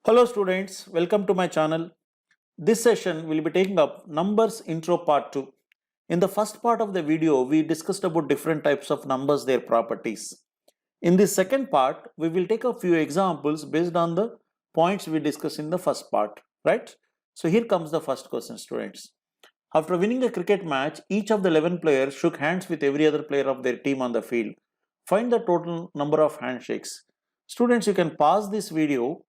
Hello students, welcome to my channel. This session will be taking up numbers intro part 2. In the first part of the video, we discussed about different types of numbers, their properties. In this second part, we will take a few examples based on the points we discussed in the first part, right? So here comes the first question, students. After winning a cricket match, each of the 11 players shook hands with every other player of their team on the field. Find the total number of handshakes. Students, you can pause this video.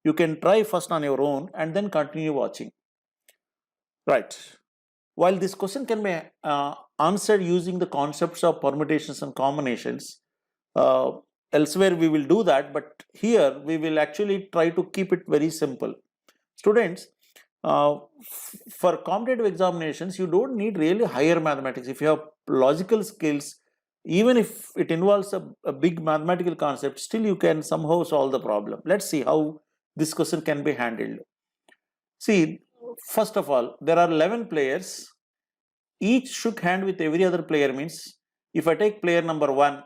You can try first on your own and then continue watching. Right. While this question can be answered using the concepts of permutations and combinations, elsewhere we will do that, but here we will actually try to keep it very simple. Students, for competitive examinations, you don't need really higher mathematics. If you have logical skills, even if it involves a big mathematical concept, still you can somehow solve the problem. Let's see how this question can be handled. See, first of all, there are 11 players. Each shook hand with every other player means, if I take player number 1,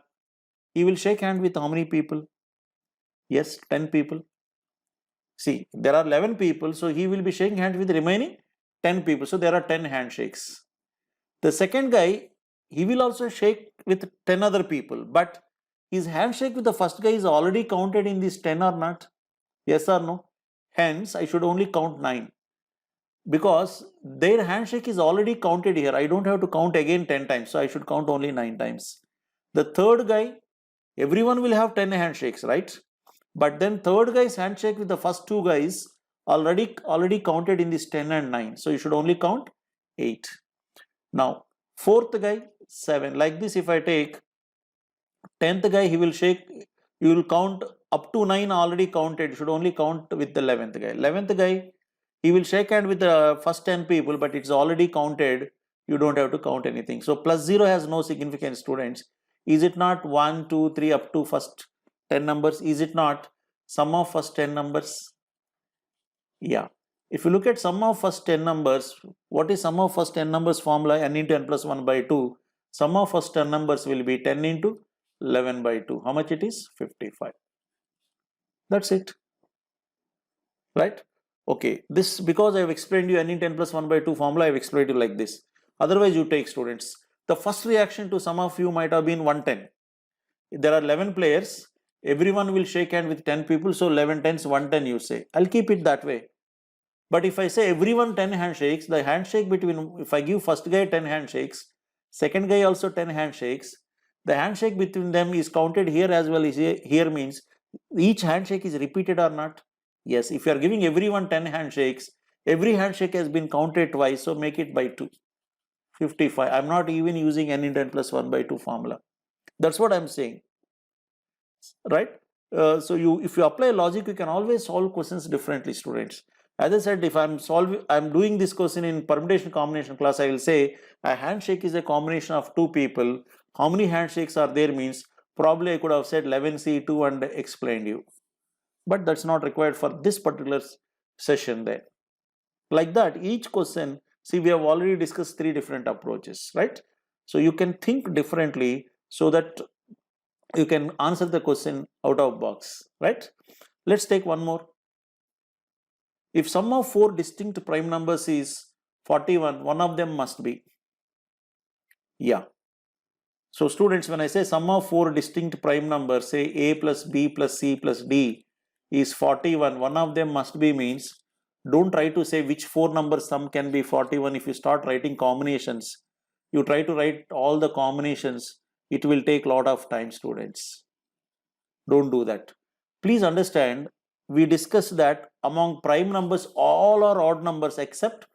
he will shake hand with how many people? Yes, 10 people. See, there are 11 people, so he will be shaking hands with the remaining 10 people. So there are 10 handshakes. The second guy, he will also shake with 10 other people, but his handshake with the first guy is already counted in this 10 or not? Yes or no? Hence, I should only count 9. Because their handshake is already counted here. I don't have to count again 10 times. So I should count only 9 times. The third guy, everyone will have 10 handshakes, right? But then third guy's handshake with the first two guys already counted in this 10 and 9. So you should only count 8. Now, fourth guy, 7. Like this, if I take 10th guy, he will shake, you will count up to 9 already counted. You should only count with the 11th guy. 11th guy, he will shake hand with the first 10 people, but it's already counted. You don't have to count anything. So plus 0 has no significance, students. Is it not 1, 2, 3 up to first 10 numbers? Is it not sum of first 10 numbers? Yeah. If you look at sum of first 10 numbers, what is sum of first 10 numbers formula? N into n plus 1 by 2. Sum of first 10 numbers will be 10 into 11 by 2. How much it is? 55. That's it. Right? Okay. This, because I have explained you n into n plus 1 by 2 formula, I have explained you like this. Otherwise, you take, students. The first reaction to some of you might have been 110. There are 11 players. Everyone will shake hand with 10 people. So 11 tens, 110 you say. I'll keep it that way. But if I say everyone 10 handshakes, the handshake between, if I give first guy 10 handshakes, second guy also 10 handshakes, the handshake between them is counted here as well as here, means each handshake is repeated or not? Yes, if you are giving everyone 10 handshakes, every handshake has been counted twice, so make it by 2. 55. I'm not even using n into n plus 1 by 2 formula. That's what I'm saying. Right? So if you apply logic, you can always solve questions differently, students. As I said, if I'm doing this question in permutation combination class, I will say a handshake is a combination of two people. How many handshakes are there means probably I could have said 11C2 and explained you. But that's not required for this particular session there. Like that, each question, see, we have already discussed 3 different approaches, right? So you can think differently so that you can answer the question out of box, right? Let's take one more. If sum of 4 distinct prime numbers is 41, one of them must be. Yeah. So students, when I say sum of 4 distinct prime numbers, say a plus b plus c plus d is 41, one of them must be means, don't try to say which 4 numbers sum can be 41. If you start writing combinations, you try to write all the combinations, it will take a lot of time, students. Don't do that. Please understand, we discussed that among prime numbers, all are odd numbers except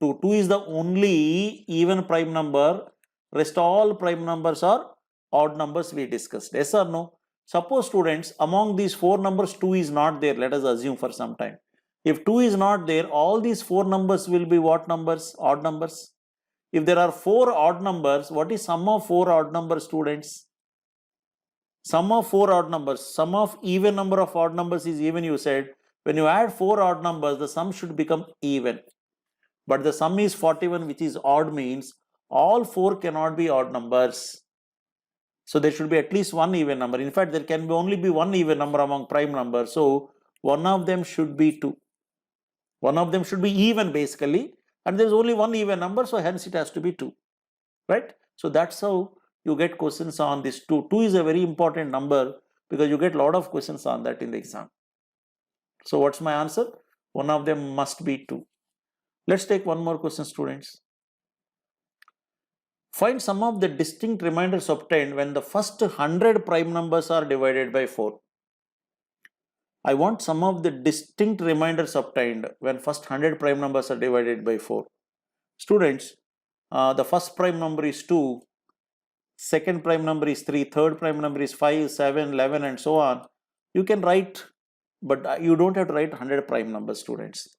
2. 2 is the only even prime number. Rest all prime numbers are odd numbers we discussed. Yes or no? Suppose, students, among these 4 numbers, 2 is not there. Let us assume for some time. If 2 is not there, all these 4 numbers will be what numbers? Odd numbers. If there are 4 odd numbers, what is sum of 4 odd numbers, students? Sum of 4 odd numbers. Sum of even number of odd numbers is even, you said. When you add 4 odd numbers, the sum should become even. But the sum is 41, which is odd, means all 4 cannot be odd numbers. So there should be at least one even number. In fact, there can only be one even number among prime numbers. So one of them should be 2. One of them should be even basically, and there is only one even number, so hence it has to be 2, right? So that's how you get questions on this 2. 2 is a very important number because you get a lot of questions on that in the exam. So what's my answer? One of them must be 2. Let's take one more question, students. Find some of the distinct remainders obtained when the first 100 prime numbers are divided by 4. I want some of the distinct reminders obtained when first 100 prime numbers are divided by 4. Students, the first prime number is 2, second prime number is 3, third prime number is 5, 7, 11 and so on. You can write, but you don't have to write 100 prime numbers, students.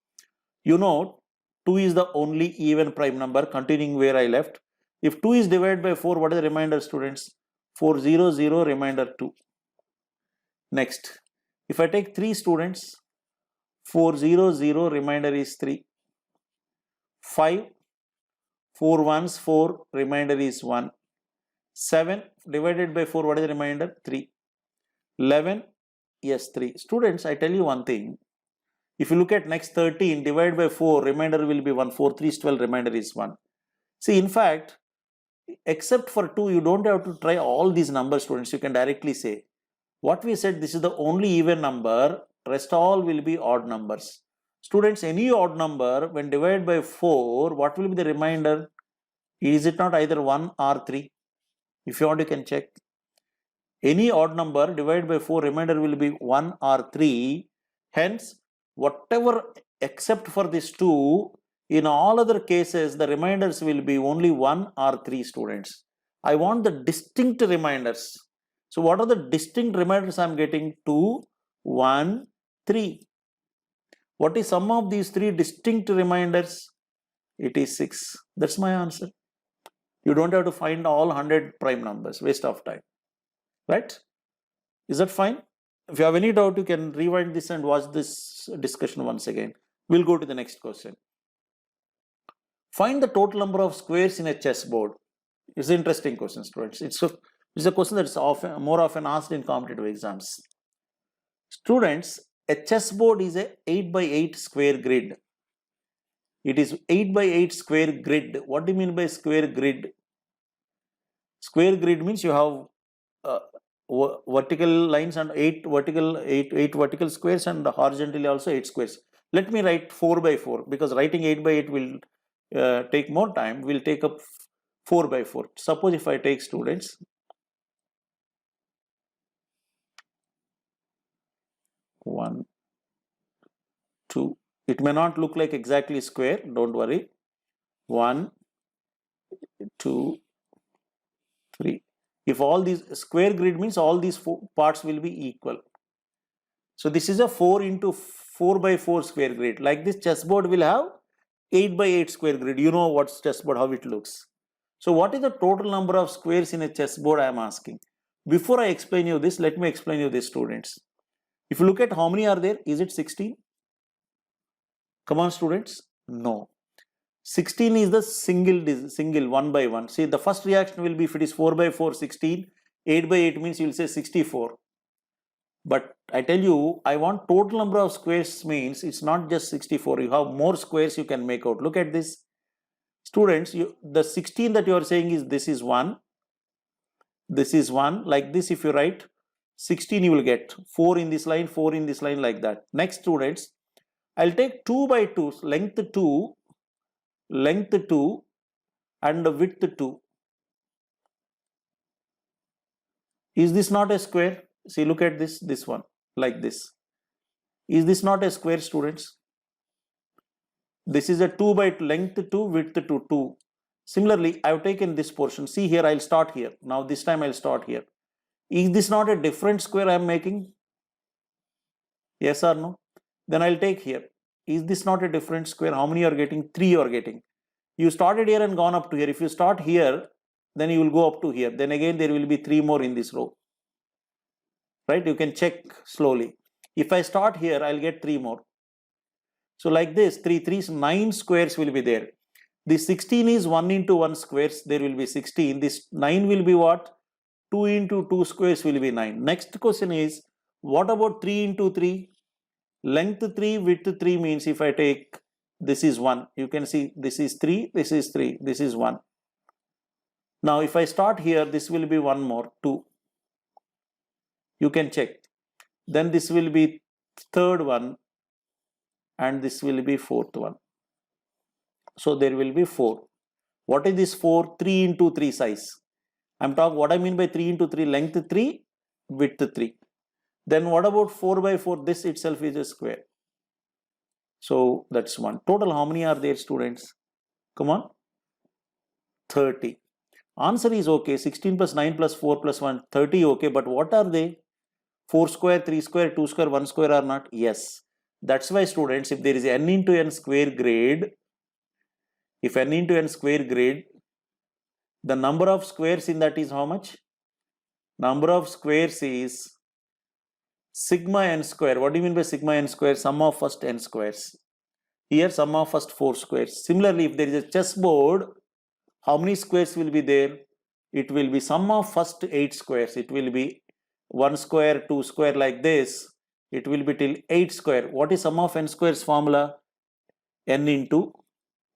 You know 2 is the only even prime number, continuing where I left. If 2 is divided by 4, what is the remainder, students? 4, 0, 0, remainder 2. Next. If I take 3 students, 4, 0, 0, remainder is 3. 5, 4 ones, 4, remainder is 1. 7 divided by 4, what is the remainder? 3. 11, yes, 3. Students, I tell you one thing. If you look at next 13, divided by 4, remainder will be 1. 4, 3 is 12, remainder is 1. See, in fact, except for 2, you don't have to try all these numbers, students. You can directly say, what we said, this is the only even number, rest all will be odd numbers. Students, any odd number when divided by 4, what will be the remainder? Is it not either 1 or 3? If you want, you can check. Any odd number divided by 4, remainder will be 1 or 3. Hence, whatever except for this 2, in all other cases, the reminders will be only 1 or 3, students. I want the distinct reminders. So what are the distinct reminders I am getting? 2, 1, 3. What is sum of these 3 distinct reminders? It is 6. That's my answer. You don't have to find all 100 prime numbers. Waste of time. Right? Is that fine? If you have any doubt, you can rewind this and watch this discussion once again. We'll go to the next question. Find the total number of squares in a chessboard. It's an interesting question, students. It's a question that's more often asked in competitive exams. Students, a chessboard is a 8 by 8 square grid. It is 8 by 8 square grid. What do you mean by square grid? Square grid means you have vertical lines and 8 vertical squares and horizontally also 8 squares. Let me write 4 by 4 because writing 8 by 8 will take more time. We'll take up 4 by 4. Suppose if I take, students, 1, 2. It may not look like exactly square. Don't worry. 1, 2, 3. If all these square grid means all these 4 parts will be equal. So this is a 4 into 4 by 4 square grid. Like this chessboard will have 8 by 8 square grid. You know what's chessboard, how it looks. So what is the total number of squares in a chessboard, I am asking. Before I explain you this, let me explain you this, students. If you look at how many are there, is it 16? Come on, students. No. 16 is the single 1 by 1. See, the first reaction will be if it is 4 by 4, 16. 8 by 8 means you will say 64. But I tell you, I want total number of squares means it's not just 64. You have more squares you can make out. Look at this. Students, the 16 that you are saying is this is 1. This is 1. Like this, if you write 16, you will get 4 in this line, 4 in this line, like that. Next, students, I'll take 2 by 2, length 2, and width 2. Is this not a square? See, look at this one, like this. Is this not a square, students? This is a 2 by 2, length 2, width 2, 2. Similarly, I have taken this portion. See here, I'll start here. Now this time I'll start here. Is this not a different square I am making? Yes or no? Then I'll take here. Is this not a different square? How many you are getting? 3 you are getting. You started here and gone up to here. If you start here, then you will go up to here. Then again there will be 3 more in this row. Right? You can check slowly. If I start here, I'll get 3 more. So like this, 3 3s, 9 squares will be there. This 16 is 1 into 1 squares. There will be 16. This 9 will be what? 2 into 2 squares will be 9. Next question is, what about 3 into 3? Length 3, width 3 means if I take this is 1, you can see this is 3, this is 3, this is 1. Now if I start here, this will be one more, 2. You can check. Then this will be third one and this will be fourth one. So there will be 4. What is this 4? 3 into 3 size. I'm talking what I mean by 3 into 3, length 3, width 3. Then what about 4 by 4? This itself is a square. So that's 1. Total how many are there, students? Come on. 30. Answer is okay. 16 plus 9 plus 4 plus 1, 30 okay. But what are they? 4 square, 3 square, 2 square, 1 square are not? Yes. That's why, students, if there is n into n square grade, if n into n square grade, the number of squares in that is how much? Number of squares is sigma n square. What do you mean by sigma n square? Sum of first n squares. Here sum of first 4 squares. Similarly, if there is a chessboard, how many squares will be there? It will be sum of first 8 squares. It will be 1 square, 2 square like this. It will be till 8 square. What is sum of n squares formula? N into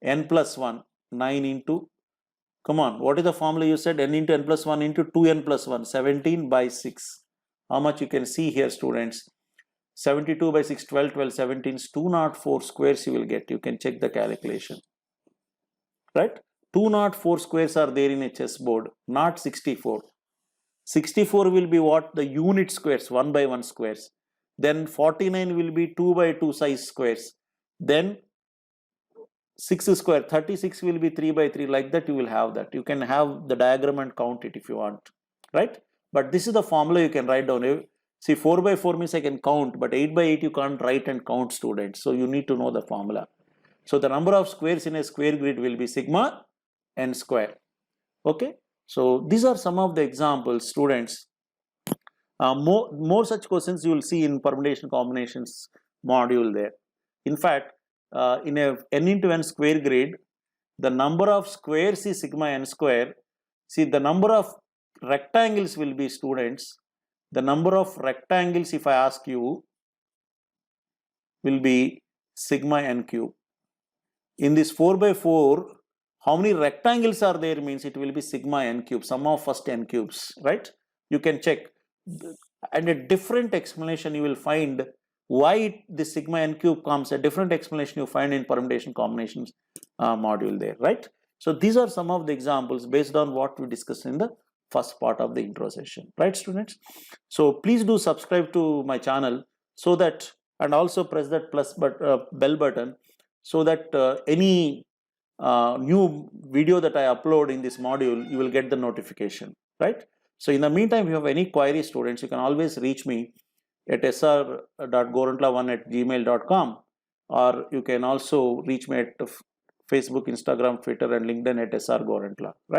n plus 1. 9 into, come on, what is the formula you said? N into n plus 1 into 2n plus 1. 17 by 6. How much you can see here, students? 72 by 6, 12, 12, 17, 204 squares you will get. You can check the calculation. Right? 204 squares are there in a chessboard, not 64. 64 will be what? The unit squares, 1 by 1 squares. Then 49 will be 2 by 2 size squares. Then 6 square, 36 will be 3 by 3. Like that you will have that. You can have the diagram and count it if you want. Right? But this is the formula you can write down. See, 4 by 4 means I can count, but 8 by 8 you can't write and count, students. So you need to know the formula. So the number of squares in a square grid will be sigma n square. Okay. So these are some of the examples, students. More such questions you will see in permutation combinations module there. In fact, in a n into n square grid, the number of squares is sigma n square. See, the number of rectangles will be, students, the number of rectangles, if I ask you, will be sigma n cube. In this 4 by 4, how many rectangles are there means it will be sigma n cube, sum of first n cubes, right? You can check. And a different explanation you will find why this sigma n cube comes, a different explanation you find in permutation combinations module there, right? So these are some of the examples based on what we discussed in the first part of the intro session, right, students? So please do subscribe to my channel so that, and also press that bell button so that any new video that I upload in this module, you will get the notification, right? So in the meantime, if you have any queries, students, you can always reach me at sr.gorantla1@gmail.com, or you can also reach me at Facebook, Instagram, Twitter, and LinkedIn at sr.gorantla, right?